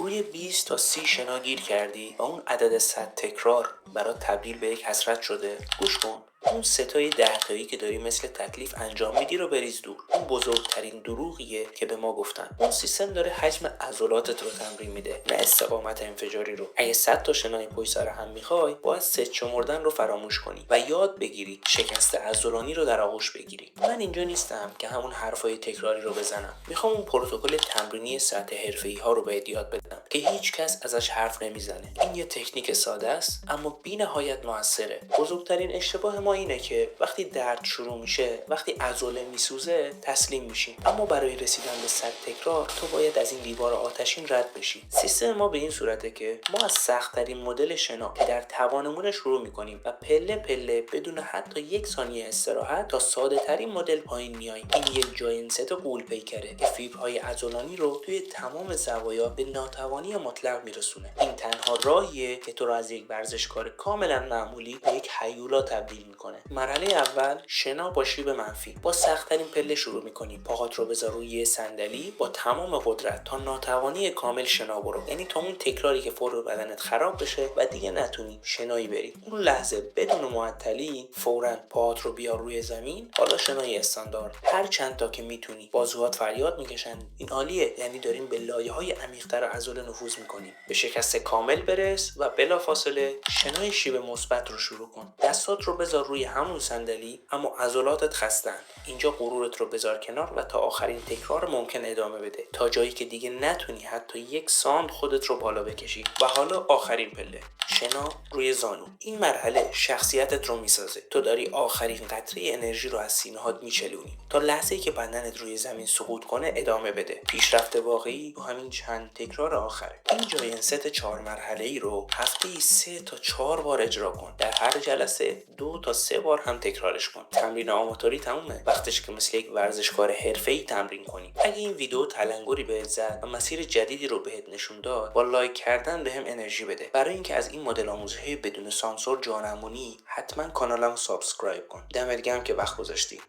روی 20 تا 30 شنا گیر کردی و اون عدد 100 تکرار برات تبدیل به یک حسرت شده؟ گوش کن. اون ستای 10 تایی که داری مثل تکلیف انجام میدی رو بریز دور. اون بزرگترین دروغیه که به ما گفتن. اون سیستم داره حجم عضلاتت رو تمرین میده، نه استقامت انفجاری رو. اگه 100 تا شنای پشت سر هم میخوای، باید ست شمردن رو فراموش کنی و یاد بگیری شکست عضلانی رو در آغوش بگیری. من اینجا نیستم که همون حرفای تکراری رو بزنم. میخوام اون پروتکل تمرینی سطح حرفه‌ای ها رو بهت یاد بدم که هیچ کس ازش حرف نمیزنه. این یه تکنیک ساده است اما بی‌نهایت موثره. بزرگترین اشتباه ما اینه که وقتی درد شروع میشه، وقتی عضله میسوزه، تسلیم میشیم. اما برای رسیدن به 100 تکرار تو باید از این دیوار آتشین رد بشی. سیستم ما به این صورته که ما از سخت‌ترین مدل شنا که در توانمون شروع میکنیم و پله پله بدون حتی یک ثانیه استراحت تا ساده ترین مدل پایین میاییم. این یک جاینست غول پیکره که فیبرهای عضلانی رو توی تمام زوایا به ناتوانی مطلق میرسونه. این تنها راهیه که تو رو از یک ورزشکار کاملا معمولی به یک هیولا تبدیل میکنه. مرحله اول شنا با شیب منفی. با سخت‌ترین پله شروع میکنی. پاهات رو بذار روی صندلی با تمام قدرت تا ناتوانی کامل شنا برو. یعنی تا اون تکراری که فور بدنت خراب بشه و دیگه نتونی شنایی بری. اون لحظه بدون معطلی فوراً پاهات رو بیار روی زمین. حالا شنای استاندارد. هر چند تا که میتونی. بازوهات فریاد میکشن. این عالیه، یعنی داریم به لایه‌های عمیق‌تر عضله نفوذ میکنیم. به شکست کامل برس و بلافاصله شنای شیب مثبت رو شروع کن. دستات رو بذار روی همون صندلی اما عضلاتت خستن. اینجا غرورت رو بذار کنار و تا آخرین تکرار ممکن ادامه بده، تا جایی که دیگه نتونی حتی یک ساند خودت رو بالا بکشی. و حالا آخرین پله، شنا روی زانو. این مرحله شخصیتت رو میسازه. تو داری آخرین قطره انرژی رو از سینه‌هات میچلونی تا لحظه‌ای که بدنت روی زمین سقوط کنه ادامه بده. پیشرفت واقعی تو همین چند تکرار آخره. این جاینست 4 مرحله‌ای رو هفته‌ای 3 تا 4 بار اجرا کن. در هر جلسه 2 تا 3 بار هم تکرارش کن. تمرین آماتوری تمومه. وقتش که مثل یک ورزشکار حرفه‌ای تمرین کنی. اگه این ویدیو تلنگری بهت زد و مسیر جدیدی رو بهت نشون داد، با لایک کردن بهم انرژی بده. برای اینکه از این مدل آموزشی بدون سانسور جا نمونی، حتما کانالمو سابسکرایب کن. دمت گرم که وقت گذاشتی.